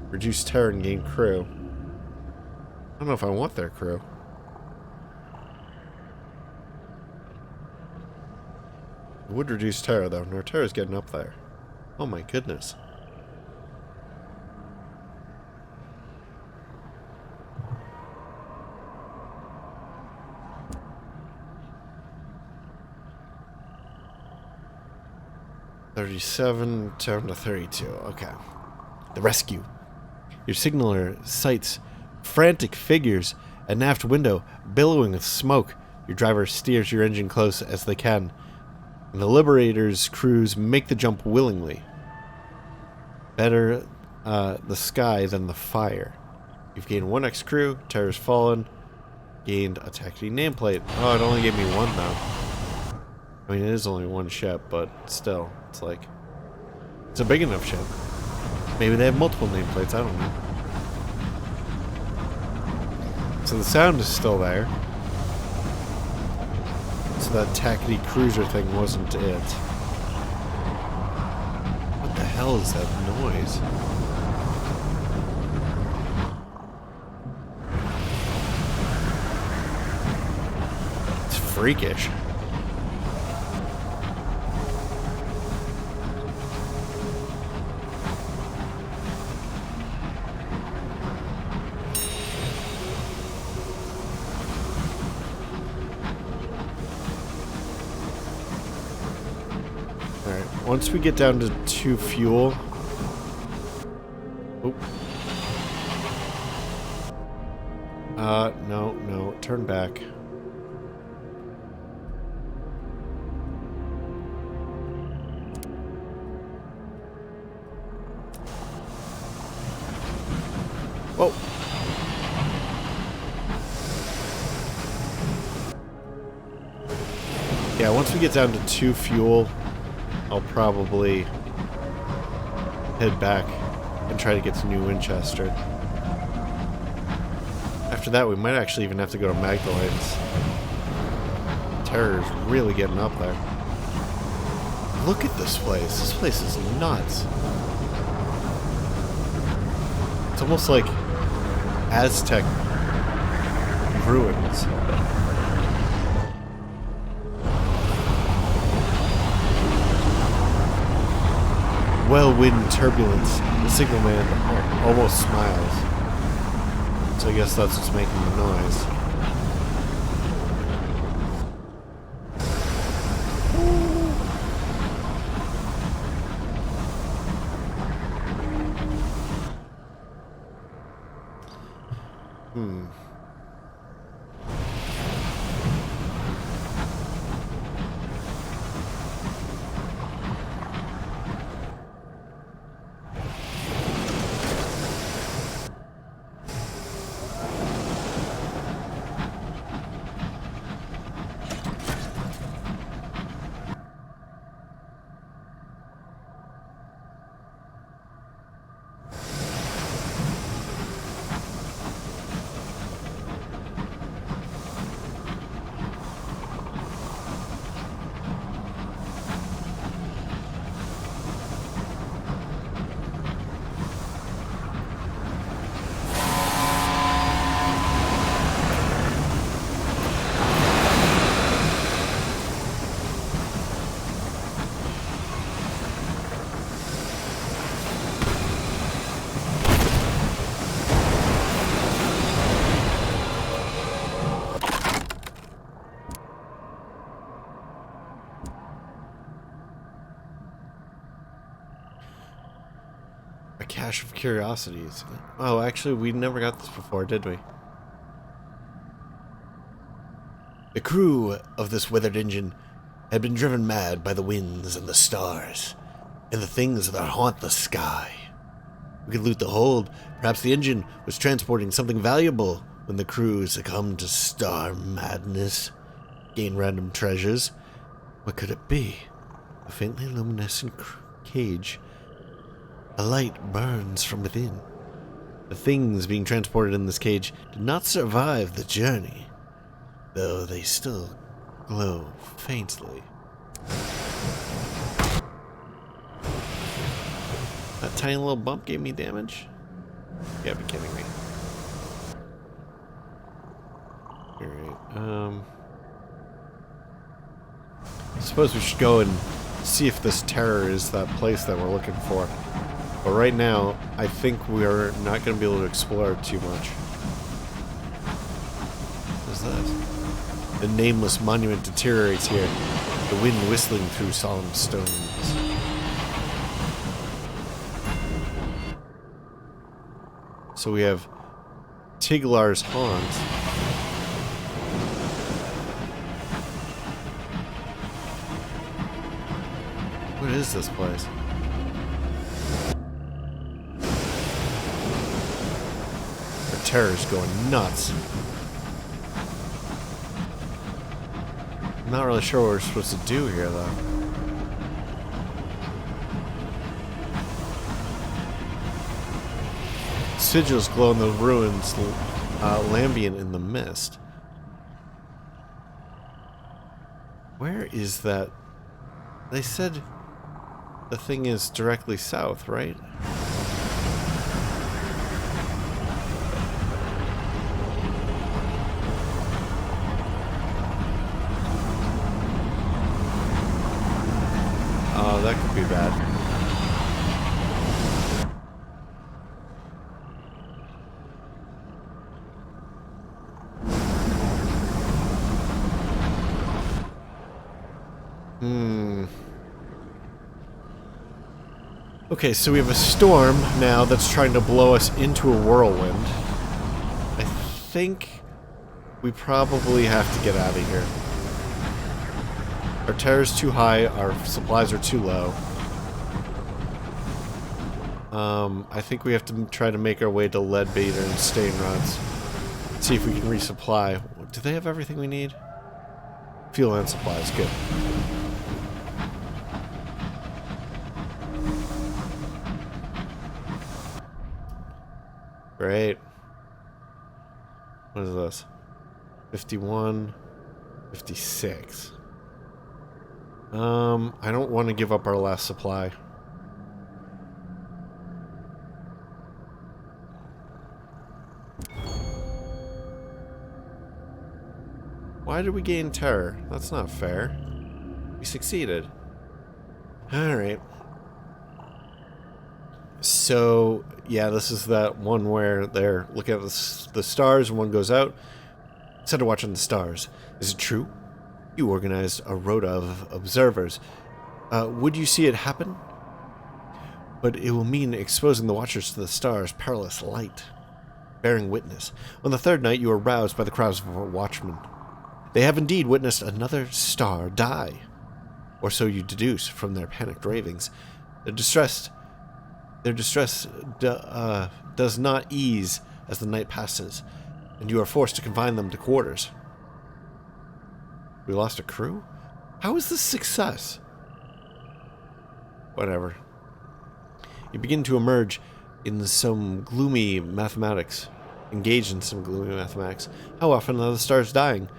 Reduce terror and gain crew. I don't know if I want their crew. It would reduce terror, though. No, terror's getting up there. Oh my goodness. $37 down to 32. Okay. The rescue. Your signaler sights frantic figures at an aft window billowing with smoke. Your driver steers your engine close as they can, and the Liberator's crews make the jump willingly. Better the sky than the fire. You've gained 1 X crew. Terrace fallen. Gained a Tackety nameplate. Oh, it only gave me 1 though. I mean, it is only 1 ship, but still, it's like, it's a big enough ship. Maybe they have multiple nameplates, I don't know. So the sound is still there. So that Tackety cruiser thing wasn't it. What the hell is that noise? It's freakish. Once we get down to 2 fuel... Oh. No, turn back. Yeah, once we get down to 2 fuel, I'll probably head back and try to get to New Winchester. After that, we might actually even have to go to Magdalene's. Terror's really getting up there. Look at this place. This place is nuts. It's almost like Aztec ruins. Whirlwind turbulence. The Signalman almost smiles. So I guess that's what's making the noise. Cache of Curiosities. Oh, actually, we never got this before, did we? The crew of this weathered engine had been driven mad by the winds and the stars, and the things that haunt the sky. We could loot the hold. Perhaps the engine was transporting something valuable when the crew succumbed to star madness. Gain random treasures. What could it be? A faintly luminescent cage. A light burns from within. The things being transported in this cage did not survive the journey, though they still glow faintly. That tiny little bump gave me damage? You gotta be kidding me. Alright, I suppose we should go and see if this Terror is that place that we're looking for. But right now, I think we're not going to be able to explore it too much. What is this? The nameless monument deteriorates here, the wind whistling through solemn stones. So we have Tiglar's Haunt. What is this place? Terror's going nuts. I'm not really sure what we're supposed to do here, though. Sigils glow in the ruins, lambient in the mist. Where is that? They said the thing is directly south, right? Oh, that could be bad. Okay, so we have a storm now that's trying to blow us into a whirlwind. I think we probably have to get out of here. Our terror's too high, our supplies are too low. I think we have to try to make our way to Leadbeater and Stain Rods. See if we can resupply. Do they have everything we need? Fuel and supplies, good. Great. What is this? 51, 56. I don't want to give up our last supply. Why did we gain terror? That's not fair. We succeeded. Alright. So, yeah, this is that one where they're looking at the stars and one goes out. Instead of watching the stars. Is it true? You organized a rota of observers. Would you see it happen? But it will mean exposing the watchers to the stars' perilous light. Bearing witness. On the third night, you are roused by the cries of a watchman. They have indeed witnessed another star die. Or so you deduce from their panicked ravings. Their distress does not ease as the night passes, and you are forced to confine them to quarters. We lost a crew? How is this success? Whatever. You begin to emerge in some gloomy mathematics. Engaged in some gloomy mathematics. How often are the stars dying?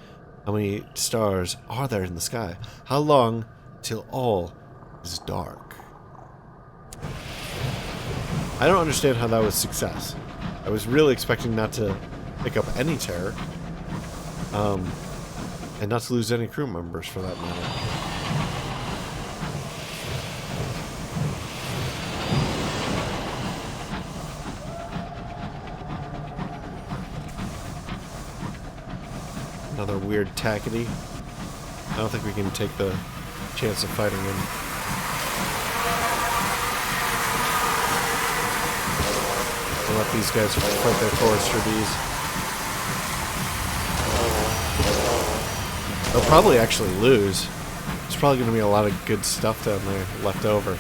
How many stars are there in the sky? How long till all is dark? I don't understand how that was success. I was really expecting not to pick up any terror. And not to lose any crew members for that matter. Another weird Tackety. I don't think we can take the chance of fighting him. I'll let these guys fight their forestry. They'll probably actually lose. There's probably going to be a lot of good stuff down there left over.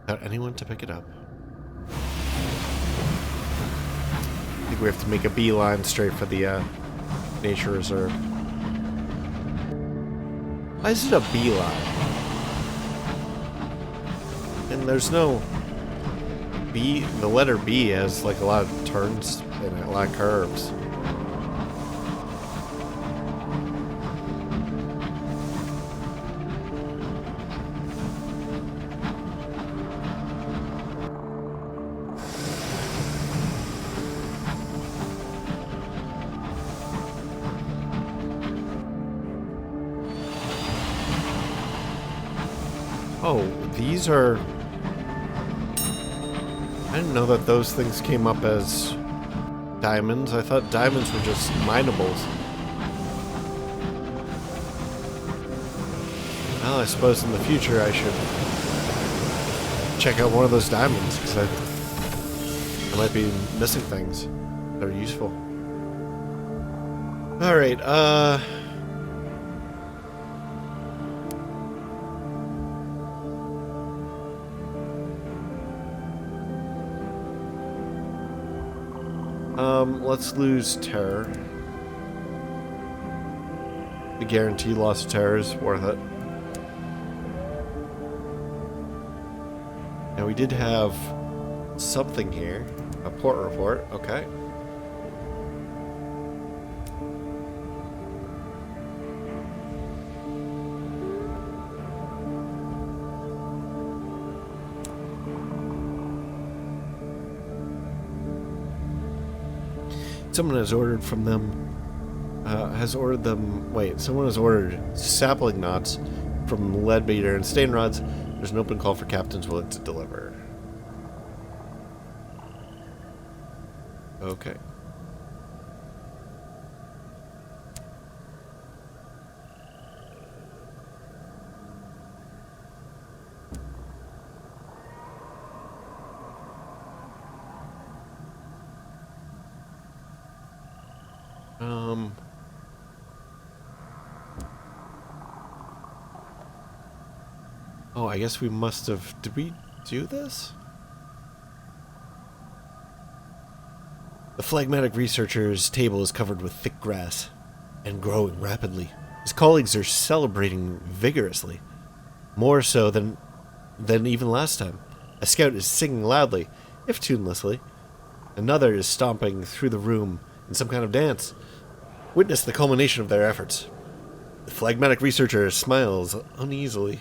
Without anyone to pick it up. I think we have to make a beeline straight for the nature reserve. Why is it a beeline? And there's no B. The letter B has like a lot of turns and a lot of curves. Oh, these are... I didn't know that those things came up as diamonds. I thought diamonds were just minables. Well, I suppose in the future I should check out one of those diamonds, because I might be missing things that are useful. Alright, let's lose terror. The guarantee loss of terror is worth it. Now we did have something here. A port report, okay. Someone has ordered from them, someone has ordered sapling knots from Leadbeater and stain rods. There's an open call for captains willing to deliver. Okay. Oh, I guess we must have... Did we do this? The phlegmatic researcher's table is covered with thick grass and growing rapidly. His colleagues are celebrating vigorously, more so than even last time. A scout is singing loudly, if tunelessly. Another is stomping through the room in some kind of dance. Witness the culmination of their efforts. The phlegmatic researcher smiles uneasily.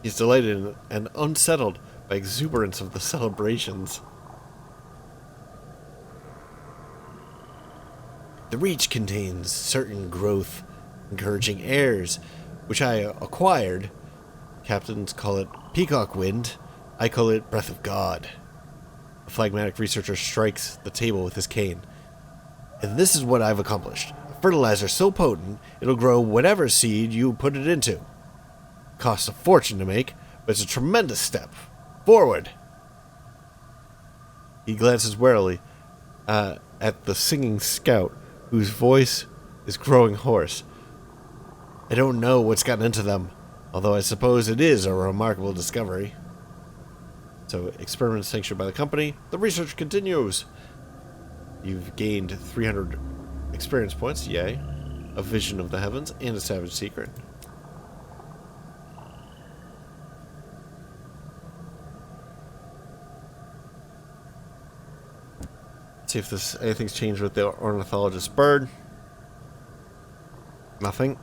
He's delighted and unsettled by exuberance of the celebrations. The Reach contains certain growth-encouraging airs, which I acquired. Captains call it peacock wind. I call it breath of God. The phlegmatic researcher strikes the table with his cane. And this is what I've accomplished. A fertilizer so potent, it'll grow whatever seed you put it into. Costs a fortune to make, but it's a tremendous step. Forward! He glances warily at the singing scout, whose voice is growing hoarse. I don't know what's gotten into them, although I suppose it is a remarkable discovery. So, experiment sanctioned by the company. The research continues. You've gained 300 experience points, yay. A vision of the heavens, and a savage secret. Let's see if anything's changed with the ornithologist bird. Nothing.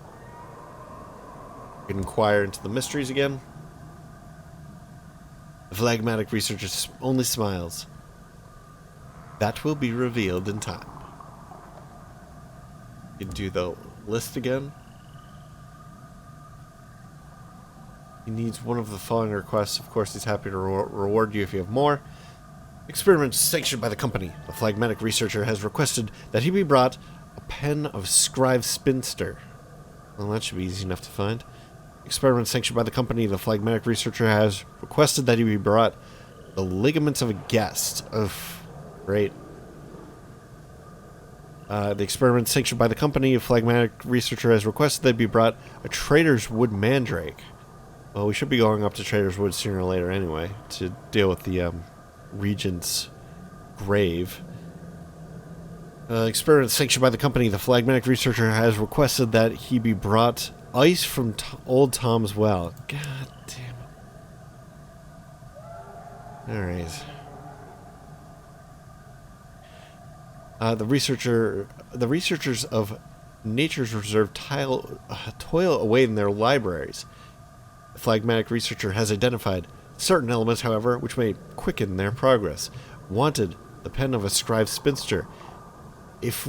You can inquire into the mysteries again. The phlegmatic researcher only smiles. That will be revealed in time. You can do the list again. He needs one of the following requests. Of course, he's happy to reward you if you have more. Experiments sanctioned by the company. The phlegmatic researcher has requested that he be brought a pen of Scribe Spinster. Well, that should be easy enough to find. Experiments sanctioned by the company. The phlegmatic researcher has requested that he be brought the ligaments of a guest. Great. The experiment sanctioned by the company. A phlegmatic researcher has requested that be brought a Trader's Wood Mandrake. Well, we should be going up to Trader's Wood sooner or later anyway to deal with the Regent's grave. Experiment sanctioned by the company. The phlegmatic researcher has requested that he be brought ice from Old Tom's Well. God damn it. Alright. The researchers of Nature's Reserve toil away in their libraries. The phlegmatic researcher has identified certain elements, however, which may quicken their progress. Wanted, the pen of a scribe spinster. If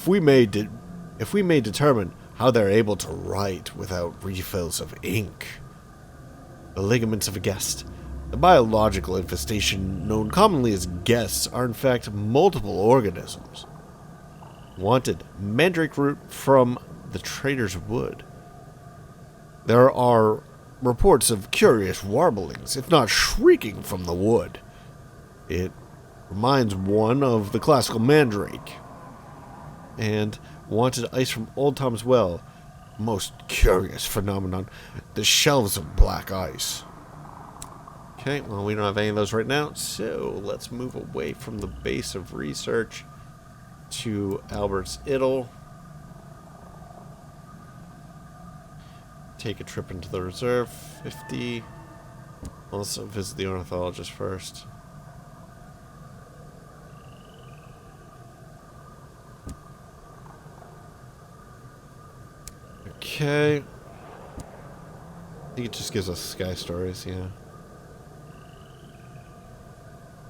we may determine how they're able to write without refills of ink. The ligaments of a guest. The biological infestation known commonly as guests are in fact multiple organisms. Wanted, mandrake root from the Trader's Wood. There are reports of curious warblings, if not shrieking from the wood. It reminds one of the classical mandrake. And wanted ice from Old Tom's Well. Most curious phenomenon. The shelves of black ice. Okay, well, we don't have any of those right now, so let's move away from the base of research to Albert's Idyll. Take a trip into the reserve. 50. Also visit the ornithologist first. Okay. I think it just gives us sky stories, yeah.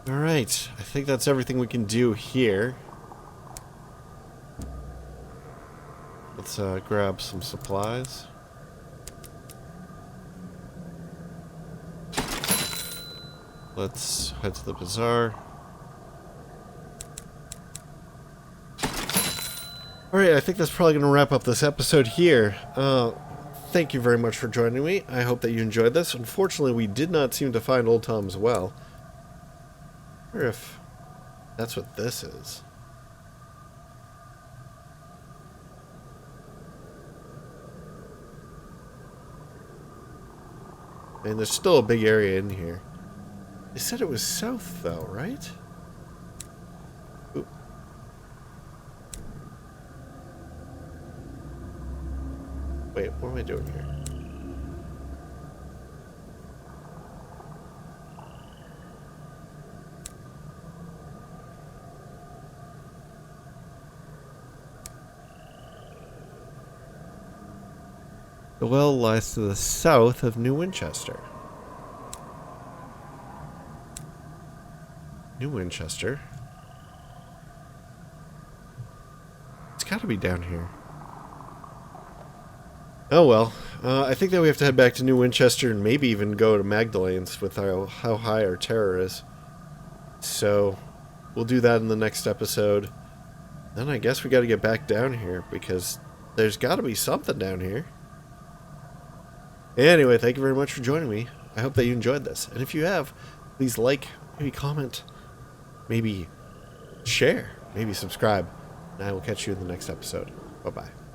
Alright, I think that's everything we can do here. Let's grab some supplies. Let's head to the bazaar. Alright, I think that's probably going to wrap up this episode here. Thank you very much for joining me. I hope that you enjoyed this. Unfortunately, we did not seem to find Old Tom's Well. I wonder if that's what this is. And there's still a big area in here. They said it was south, though, right? Ooh. Wait, what am I doing here? The well lies to the south of New Winchester. New Winchester? It's gotta be down here. Oh well. I think that we have to head back to New Winchester and maybe even go to Magdalene's with how high our terror is. So, we'll do that in the next episode. Then I guess we gotta get back down here because there's gotta be something down here. Anyway, thank you very much for joining me. I hope that you enjoyed this. And if you have, please like, maybe comment, maybe share, maybe subscribe. And I will catch you in the next episode. Bye-bye.